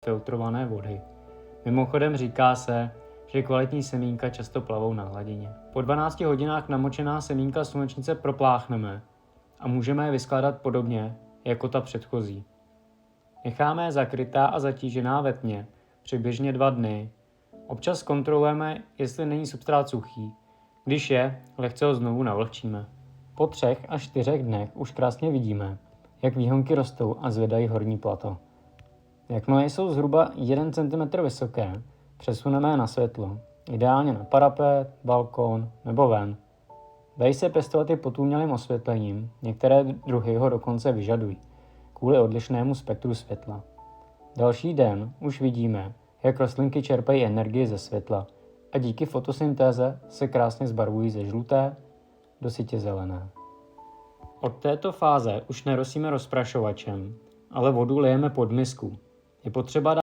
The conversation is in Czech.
filtrované vody. Mimochodem říká se, že kvalitní semínka často plavou na hladině. Po 12 hodinách namočená semínka slunečnice propláchneme a můžeme je vyskládat podobně jako ta předchozí. Necháme je zakrytá a zatížená ve tmě přibližně 2 dny. Občas kontrolujeme, jestli není substrát suchý. Když je, lehce ho znovu navlhčíme. Po 3 až 4 dnech už krásně vidíme, jak výhonky rostou a zvedají horní plato. Jakmile jsou zhruba 1 cm vysoké, přesuneme je na světlo, ideálně na parapet, balkón nebo ven. Dají se pěstovat i pod umělým osvětlením, některé druhy ho dokonce vyžadují, kvůli odlišnému spektru světla. Další den už vidíme, jak rostlinky čerpají energii ze světla a díky fotosyntéze se krásně zbarvují ze žluté do sytě zelené. Od této fáze už nerosíme rozprašovačem, ale vodu lijeme pod misku. Je potřeba